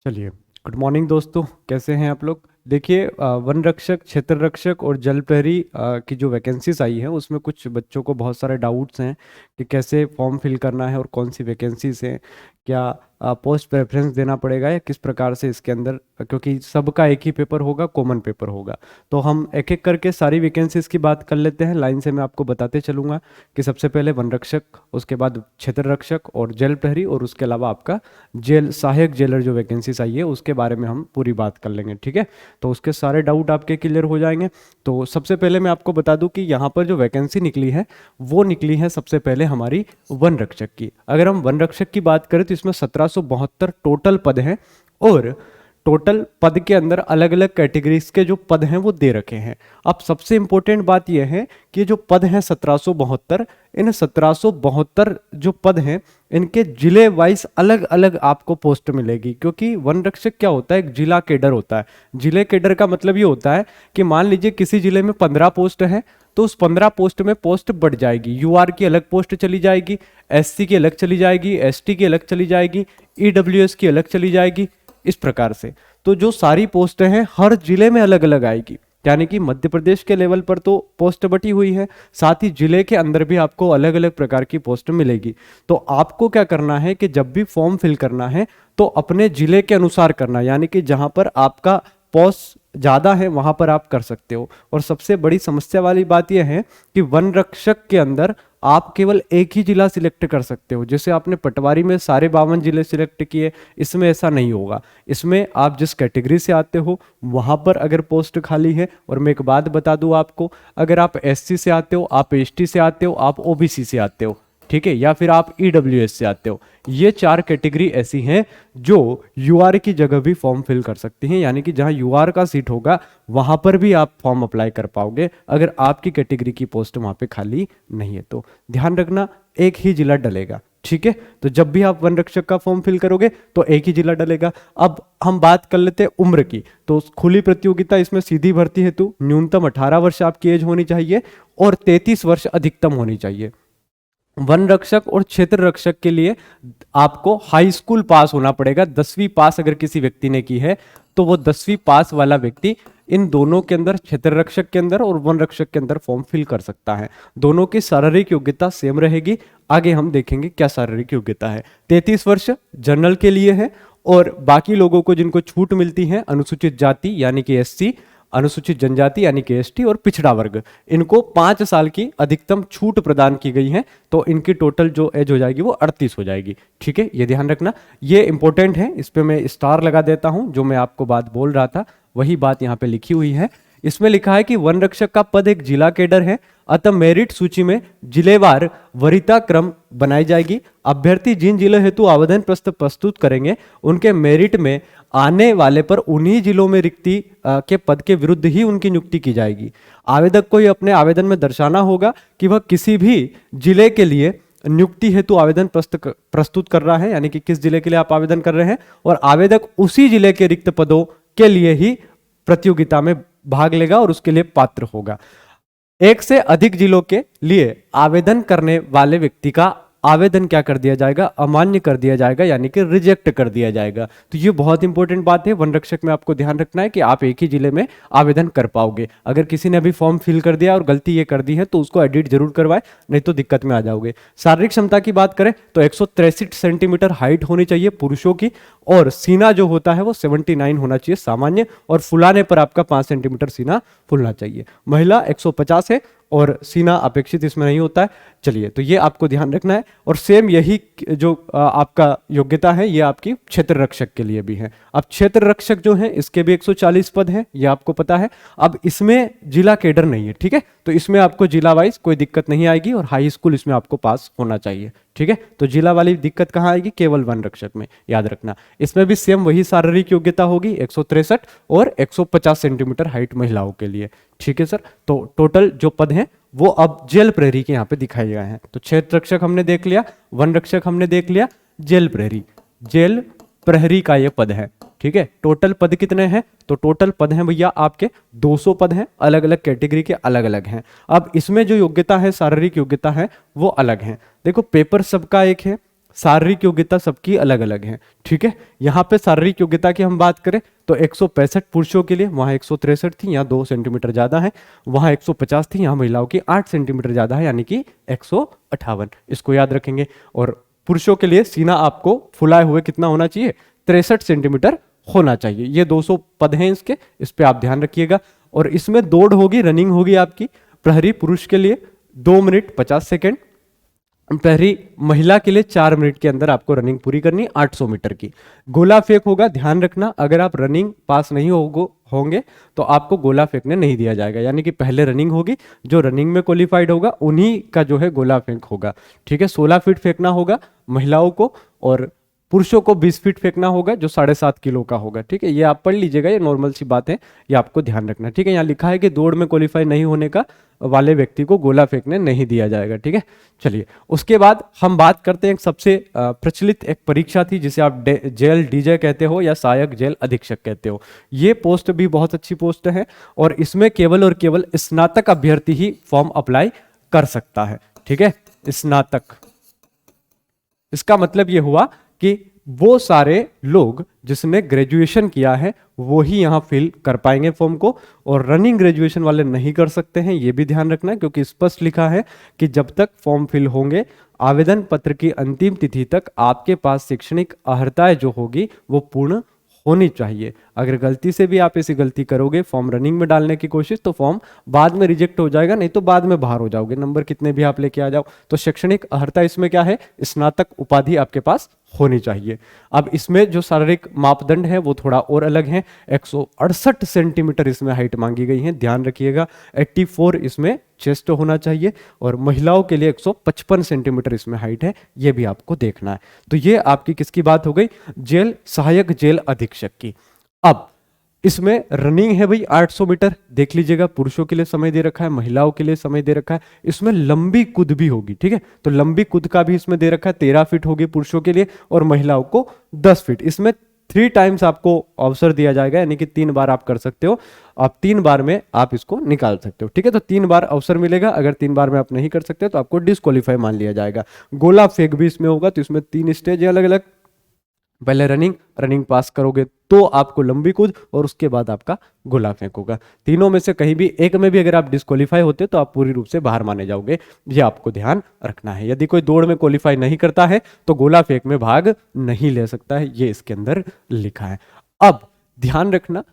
चलिए, good morning दोस्तों, कैसे हैं आप लोग। देखिए, वन रक्षक, क्षेत्र रक्षक और जल प्रहरी की जो वैकेंसीज आई है उसमें कुछ बच्चों को बहुत सारे डाउट्स हैं कि कैसे फॉर्म फिल करना है और कौन सी वैकेंसीज हैं, क्या पोस्ट प्रेफरेंस देना पड़ेगा या किस प्रकार से इसके अंदर, क्योंकि सबका एक ही पेपर होगा, कॉमन पेपर होगा। तो हम एक एक करके सारी वैकेंसीज की बात कर लेते हैं, लाइन से मैं आपको बताते चलूँगा कि सबसे पहले वन रक्षक, उसके बाद क्षेत्र रक्षक और जेल प्रहरी, और उसके अलावा आपका जेल सहायक जेलर जो वैकेंसीज आई है उसके बारे में हम पूरी बात कर लेंगे। ठीक है, तो उसके सारे डाउट आपके क्लियर हो जाएंगे। तो सबसे पहले मैं आपको बता दूं कि यहाँ पर जो वैकेंसी निकली है वो निकली है सबसे पहले हमारी वन रक्षक की। अगर हम वन रक्षक की बात करें तो इसमें 1772 टोटल पद हैं, और टोटल पद के अंदर अलग अलग कैटेगरीज के जो पद हैं वो दे रखे हैं। अब सबसे इंपॉर्टेंट बात यह है कि जो पद हैं 1772, इन 1772 जो पद हैं इनके जिले वाइज अलग अलग आपको पोस्ट मिलेगी, क्योंकि वन रक्षक क्या होता है, एक जिला केडर होता है। जिले केडर का मतलब ये होता है कि मान लीजिए किसी जिले में 15 पोस्ट है तो उस 15 पोस्ट में पोस्ट बढ़ जाएगी, यूआर की अलग पोस्ट चली जाएगी, एससी की अलग चली जाएगी, एसटी की अलग चली जाएगी, ईडब्ल्यूएस की अलग चली जाएगी, इस प्रकार से। तो जो सारी पोस्ट हैं हर जिले में अलग अलग आएगी, यानी कि मध्य प्रदेश के लेवल पर तो पोस्ट बटी हुई है, साथ ही जिले के अंदर भी आपको अलग अलग प्रकार की पोस्ट मिलेगी। तो आपको क्या करना है कि जब भी फॉर्म फिल करना है तो अपने जिले के अनुसार करना, यानी कि जहां पर आपका पोस्ट ज़्यादा है वहां पर आप कर सकते हो। और सबसे बड़ी समस्या वाली बात यह है कि वन रक्षक के अंदर आप केवल एक ही जिला सिलेक्ट कर सकते हो। जैसे आपने पटवारी में सारे 52 जिले सिलेक्ट किए, इसमें ऐसा नहीं होगा। इसमें आप जिस कैटेगरी से आते हो वहां पर अगर पोस्ट खाली है, और मैं एक बात बता दूं आपको, अगर आप एससी से आते हो, आप एसटी से आते हो, आप ओबीसी से आते हो, ठीक है, या फिर आप ईडब्ल्यूएस से आते हो, ये 4 कैटेगरी ऐसी हैं जो यूआर की जगह भी फॉर्म फिल कर सकती हैं। यानी कि जहां यूआर का सीट होगा वहां पर भी आप फॉर्म अप्लाई कर पाओगे अगर आपकी कैटेगरी की पोस्ट वहां पे खाली नहीं है। तो ध्यान रखना, एक ही जिला डलेगा। ठीक है, तो जब भी आप वन रक्षक का फॉर्म फिल करोगे तो एक ही जिला डलेगा। अब हम बात कर लेते हैं उम्र की। तो खुली प्रतियोगिता, इसमें सीधी भर्ती हेतु न्यूनतम 18 वर्ष आपकी एज होनी चाहिए और 33 वर्ष अधिकतम होनी चाहिए। वन रक्षक और क्षेत्र रक्षक के लिए आपको हाई स्कूल पास होना पड़ेगा। 10वीं पास अगर किसी व्यक्ति ने की है तो वो 10वीं पास वाला व्यक्ति इन दोनों के अंदर, क्षेत्र रक्षक के अंदर और वन रक्षक के अंदर फॉर्म फिल कर सकता है। दोनों की शारीरिक योग्यता सेम रहेगी। आगे हम देखेंगे क्या शारीरिक योग्यता है। 33 वर्ष जनरल के लिए है, और बाकी लोगों को जिनको छूट मिलती है, अनुसूचित जाति यानी कि एससी, अनुसूचित जनजाति यानी कि एसटी और पिछड़ा वर्ग, इनको 5 साल की अधिकतम छूट प्रदान की गई है। तो इनकी टोटल जो एज हो जाएगी वो 38 हो जाएगी। ठीक है, ये ध्यान रखना, ये इंपॉर्टेंट है। इस पे मैं स्टार लगा देता हूं, जो मैं आपको बात बोल रहा था वही बात यहाँ पे लिखी हुई है। इसमें लिखा है कि वन रक्षक का पद एक जिला केडर है, अतः मेरिट सूची में जिलेवार वरीयता क्रम बनाई जाएगी। अभ्यर्थी जिन जिलों हेतु आवेदन प्रस्तुत करेंगे उनके मेरिट में आने वाले पर उन्हीं जिलों में रिक्ति के पद के विरुद्ध ही उनकी नियुक्ति की जाएगी। आवेदक को अपने आवेदन में दर्शाना होगा कि वह किसी भी जिले के लिए नियुक्ति हेतु आवेदन प्रस्तुत कर रहा है, यानी कि किस जिले के लिए आप आवेदन कर रहे हैं, और आवेदक उसी जिले के रिक्त पदों के लिए ही प्रतियोगिता में भाग लेगा और उसके लिए पात्र होगा। एक से अधिक जिलों के लिए आवेदन करने वाले व्यक्ति का आवेदन क्या कर दिया जाएगा, अमान्य कर दिया जाएगा, यानी कि रिजेक्ट कर दिया जाएगा। तो ये बहुत इंपॉर्टेंट बात है। वन रक्षक में आपको ध्यान रखना है कि आप एक ही जिले में आवेदन कर पाओगे। अगर किसी ने अभी फॉर्म फिल कर दिया और गलती ये कर दी है तो उसको एडिट जरूर करवाए, नहीं तो दिक्कत में आ जाओगे। शारीरिक क्षमता की बात करें तो 163 सेंटीमीटर हाइट होनी चाहिए पुरुषों की, और सीना जो होता है वो 79 होना चाहिए सामान्य, और फुलाने पर आपका 5 सेंटीमीटर सीना फुलना चाहिए। महिला 150 है और सीना अपेक्षित इसमें नहीं होता है। चलिए, तो ये आपको ध्यान रखना है। और सेम यही जो आपका योग्यता है ये आपकी क्षेत्र रक्षक के लिए भी है। अब क्षेत्र रक्षक जो है इसके भी 140 पद है, ये आपको पता है। अब इसमें जिला केडर नहीं है, ठीक है, तो इसमें आपको जिला वाइज कोई दिक्कत नहीं आएगी, और हाई स्कूल इसमें आपको पास होना चाहिए। ठीक है, तो जिला वाली दिक्कत कहाँ आएगी, केवल वन रक्षक में, याद रखना। इसमें भी सेम वही शारीरिक योग्यता होगी, 163 और 150 सेंटीमीटर हाइट महिलाओं के लिए। ठीक है सर, तो टोटल जो पद हैं वो अब जेल प्रहरी के यहाँ पे दिखाए गए हैं। तो क्षेत्र रक्षक हमने देख लिया, वन रक्षक हमने देख लिया, जेल प्रहरी का ये पद है। ठीक है, टोटल पद कितने हैं, तो टोटल पद हैं भैया आपके 200 पद हैं, अलग अलग कैटेगरी के अलग अलग हैं। अब इसमें जो योग्यता है, शारीरिक योग्यता है, वो अलग है। देखो, पेपर सबका एक है, शारीरिक योग्यता सबकी अलग अलग है, ठीक है। यहाँ पे शारीरिक योग्यता की हम बात करें तो 165 पुरुषों के लिए, वहाँ 163 थी, यहाँ 2 सेंटीमीटर ज्यादा है। वहाँ 150 थी, यहाँ महिलाओं की 8 सेंटीमीटर ज्यादा है, यानी कि 158। इसको याद रखेंगे। और पुरुषों के लिए सीना आपको फुलाए हुए कितना होना चाहिए, 63 सेंटीमीटर होना चाहिए। ये 200 पद हैं इसके, इस पे आप ध्यान रखिएगा। और इसमें दौड़ होगी, रनिंग होगी आपकी। प्रहरी पुरुष के लिए 2 मिनट 50 सेकेंड, प्रहरी महिला के लिए 4 मिनट के अंदर आपको रनिंग पूरी करनी, 800 मीटर की। गोला फेंक होगा, ध्यान रखना, अगर आप रनिंग पास नहीं होंगे तो आपको गोला फेंकने नहीं दिया जाएगा, यानी कि पहले रनिंग होगी, जो रनिंग में क्वालिफाइड होगा उन्हीं का जो है गोला फेंक होगा, ठीक है। 16 फीट फेंकना होगा महिलाओं को, और पुरुषों को 20 फीट फेंकना होगा, जो 7.5 किलो का होगा, ठीक है। ये आप पढ़ लीजिएगा, ये नॉर्मल सी बात है, ये आपको ध्यान रखना, ठीक है। यहाँ लिखा है कि दौड़ में क्वालिफाई नहीं होने का वाले व्यक्ति को गोला फेंकने नहीं दिया जाएगा, ठीक है। चलिए, उसके बाद हम बात करते हैं एक सबसे प्रचलित एक परीक्षा थी, जिसे आप जेल डीजे कहते हो या सहायक जेल अधीक्षक कहते हो। ये पोस्ट भी बहुत अच्छी पोस्ट है, और इसमें केवल और केवल स्नातक अभ्यर्थी ही फॉर्म अप्लाई कर सकता है, ठीक है, स्नातक। इसका मतलब यह हुआ कि वो सारे लोग जिसने ग्रेजुएशन किया है वो ही यहां फिल कर पाएंगे फॉर्म को, और रनिंग ग्रेजुएशन वाले नहीं कर सकते हैं, ये भी ध्यान रखना, क्योंकि स्पष्ट लिखा है कि जब तक फॉर्म फिल होंगे, आवेदन पत्र की अंतिम तिथि तक आपके पास शैक्षणिक अर्हताएं जो होगी वो पूर्ण होनी चाहिए। अगर गलती से भी आप ऐसी गलती करोगे फॉर्म रनिंग में डालने की कोशिश, तो फॉर्म बाद में रिजेक्ट हो जाएगा, नहीं तो बाद में बाहर हो जाओगे, नंबर कितने भी आप लेके आ जाओ। तो शैक्षणिक अर्हता इसमें क्या है, स्नातक उपाधि आपके पास होनी चाहिए। अब इसमें जो शारीरिक मापदंड है वो थोड़ा और अलग है। 168 सेंटीमीटर इसमें हाइट मांगी गई है, ध्यान रखिएगा। 84 इसमें चेस्ट होना चाहिए, और महिलाओं के लिए 155 सेंटीमीटर इसमें हाइट है, ये भी आपको देखना है। तो ये आपकी किसकी बात हो गई, जेल सहायक जेल अधीक्षक की। अब इसमें रनिंग है भाई 800 मीटर, देख लीजिएगा, पुरुषों के लिए समय दे रखा है, महिलाओं के लिए समय दे रखा है। इसमें लंबी कूद भी होगी, ठीक है, तो लंबी कूद का भी इसमें दे रखा है, 13 फीट होगी पुरुषों के लिए, और महिलाओं को 10 फीट। इसमें 3 टाइम्स आपको अवसर दिया जाएगा, यानी कि 3 बार आप कर सकते हो, आप 3 बार में आप इसको निकाल सकते हो, ठीक है। तो 3 बार अवसर मिलेगा, अगर 3 बार में आप नहीं कर सकते तो आपको डिस्क्वालीफाई मान लिया जाएगा। गोला फेंक भी इसमें होगा, तो इसमें 3 स्टेज है अलग अलग। पहले रनिंग पास करोगे तो आपको लंबी कूद, और उसके बाद आपका गोला फेंक होगा। तीनों में से कहीं भी एक में भी अगर आप डिस्क्वालीफाई होते तो आप पूरी रूप से बाहर माने जाओगे, ये आपको ध्यान रखना है। यदि कोई दौड़ में क्वालिफाई नहीं करता है तो गोला फेंक में भाग नहीं ले सकता है, ये इसके अंदर लिखा है। अब ध्यान रखना,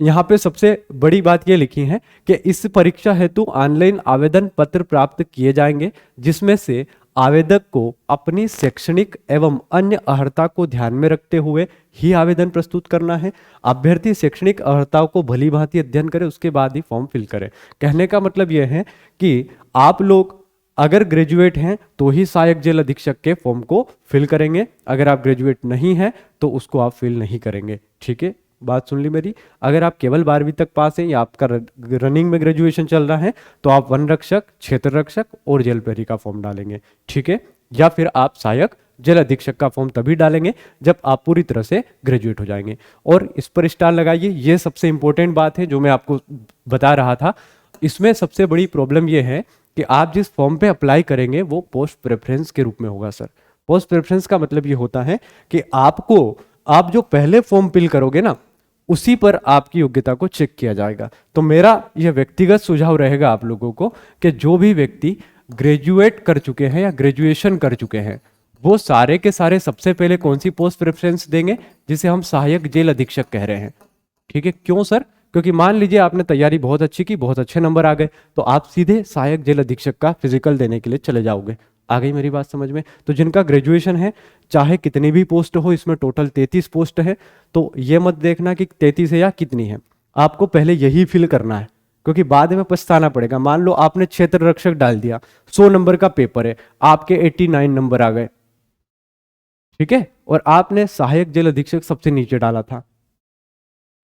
यहाँ पे सबसे बड़ी बात ये लिखी है कि इस परीक्षा हेतु ऑनलाइन आवेदन पत्र प्राप्त किए जाएंगे, जिसमें से आवेदक को अपनी शैक्षणिक एवं अन्य अर्हता को ध्यान में रखते हुए ही आवेदन प्रस्तुत करना है। अभ्यर्थी शैक्षणिक अर्हताओं को भली भांति अध्ययन करे, उसके बाद ही फॉर्म फिल करे। कहने का मतलब यह है कि आप लोग अगर ग्रेजुएट हैं तो ही सहायक जेल अधीक्षक के फॉर्म को फिल करेंगे, अगर आप ग्रेजुएट नहीं हैं तो उसको आप फिल नहीं करेंगे, ठीक है। बात सुन ली मेरी। अगर आप केवल 12वीं तक पास हैं या आपका रनिंग में ग्रेजुएशन चल रहा है तो आप वन रक्षक, क्षेत्र रक्षक और जेल प्रहरी का फॉर्म डालेंगे, ठीक है। या फिर आप सहायक जेल अधीक्षक का फॉर्म तभी डालेंगे जब आप पूरी तरह से ग्रेजुएट हो जाएंगे। और इस पर स्टार लगाइए, ये सबसे इंपॉर्टेंट बात है जो मैं आपको बता रहा था। इसमें सबसे बड़ी प्रॉब्लम यह है कि आप जिस फॉर्म पे अप्लाई करेंगे वो पोस्ट प्रेफरेंस के रूप में होगा सर। पोस्ट प्रेफरेंस का मतलब ये होता है कि आप जो पहले फॉर्म फिल करोगे ना, उसी पर आपकी योग्यता को चेक किया जाएगा। तो मेरा यह व्यक्तिगत सुझाव रहेगा आप लोगों को कि जो भी व्यक्ति ग्रेजुएट कर चुके हैं या ग्रेजुएशन कर चुके हैं वो सारे के सारे सबसे पहले कौन सी पोस्ट प्रेफरेंस देंगे, जिसे हम सहायक जेल अधीक्षक कह रहे हैं, ठीक है। क्यों सर? क्योंकि मान लीजिए आपने तैयारी बहुत अच्छी की, बहुत अच्छे नंबर आ गए, तो आप सीधे सहायक जेल अधीक्षक का फिजिकल देने के लिए चले जाओगे। आ गई मेरी बात समझ में? तो जिनका ग्रेजुएशन है, चाहे कितनी भी पोस्ट हो, इसमें टोटल 33 पोस्ट है, तो ये मत देखना कि 33 है या कितनी है, आपको पहले यही फिल करना है, क्योंकि बाद में पछताना पड़ेगा। मान लो आपने क्षेत्र रक्षक डाल दिया, 100 नंबर का पेपर है, आपके 89 नंबर आ गए, ठीक है, और आपने सहायक जेल अधीक्षक सबसे नीचे डाला था।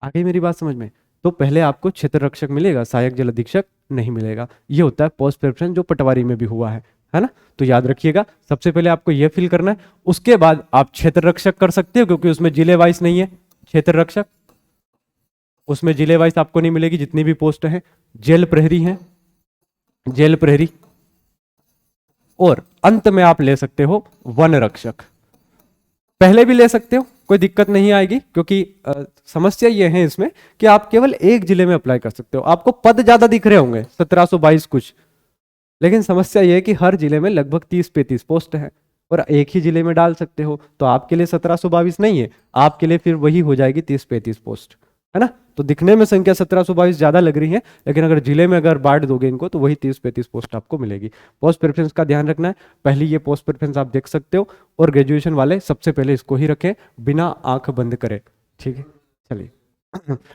आ गई मेरी बात समझ में? तो पहले आपको क्षेत्र रक्षक मिलेगा, सहायक जेल अधीक्षक नहीं मिलेगा। ये होता है पोस्ट प्रेफरेंस, जो पटवारी में भी हुआ है ना। तो याद रखिएगा, सबसे पहले आपको यह फिल करना है, उसके बाद आप क्षेत्र रक्षक कर सकते हो, क्योंकि उसमें जिले वाइज नहीं है। क्षेत्र रक्षक उसमें जिले वाइज आपको नहीं मिलेगी, जितनी भी पोस्ट है। जेल प्रहरी है, जेल प्रहरी, और अंत में आप ले सकते हो वन रक्षक। पहले भी ले सकते हो, कोई दिक्कत नहीं आएगी, क्योंकि समस्या ये है इसमें कि आप केवल एक जिले में अप्लाई कर सकते हो। आपको पद ज्यादा दिख रहे होंगे 1722 कुछ, लेकिन समस्या ये है कि हर जिले में लगभग 30-35 पोस्ट है और एक ही जिले में डाल सकते हो, तो आपके लिए 1722 नहीं है, आपके लिए फिर वही हो जाएगी 30-35 पोस्ट, है ना। तो दिखने में संख्या 1722 ज्यादा लग रही है, लेकिन अगर जिले में अगर बांट दोगे इनको तो वही 30-35 पोस्ट आपको मिलेगी। पोस्ट प्रेफरेंस का ध्यान रखना है, पहली ये पोस्ट प्रेफरेंस आप देख सकते हो, और ग्रेजुएशन वाले सबसे पहले इसको ही रखें बिना आंख बंद करे, ठीक है। चलिए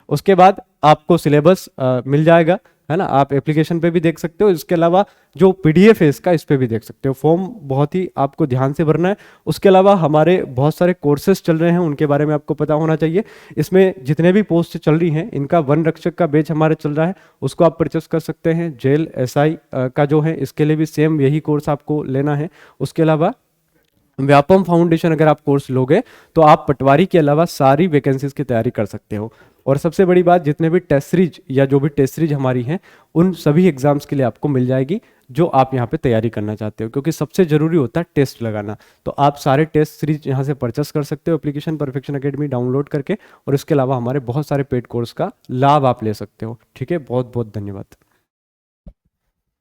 उसके बाद आपको सिलेबस मिल जाएगा, है ना, आप एप्लीकेशन पे भी देख सकते हो। इसके अलावा जो पीडीएफ है इसका, इस पे भी देख सकते हो। फॉर्म बहुत ही आपको ध्यान से भरना है। उसके अलावा हमारे बहुत सारे कोर्सेज चल रहे हैं, उनके बारे में आपको पता होना चाहिए। इसमें जितने भी पोस्ट चल रही हैं, इनका वन रक्षक का बैच हमारे चल रहा है, उसको आप परचेस कर सकते हैं। जेल एसआई का जो है, इसके लिए भी सेम यही कोर्स आपको लेना है। उसके अलावा व्यापम फाउंडेशन अगर आप कोर्स लोगे तो आप पटवारी के अलावा सारी वैकेंसीज की तैयारी कर सकते हो। और सबसे बड़ी बात, जितने भी टेस्ट सीरीज या जो भी टेस्ट सीरीज हमारी हैं, उन सभी एग्जाम्स के लिए आपको मिल जाएगी जो आप यहाँ पे तैयारी करना चाहते हो, क्योंकि सबसे जरूरी होता है टेस्ट लगाना। तो आप सारे टेस्ट सीरीज यहाँ से परचेस कर सकते हो एप्लीकेशन परफेक्शन एकेडमी डाउनलोड करके, और इसके अलावा हमारे बहुत सारे पेड कोर्स का लाभ आप ले सकते हो। ठीक है, बहुत बहुत धन्यवाद।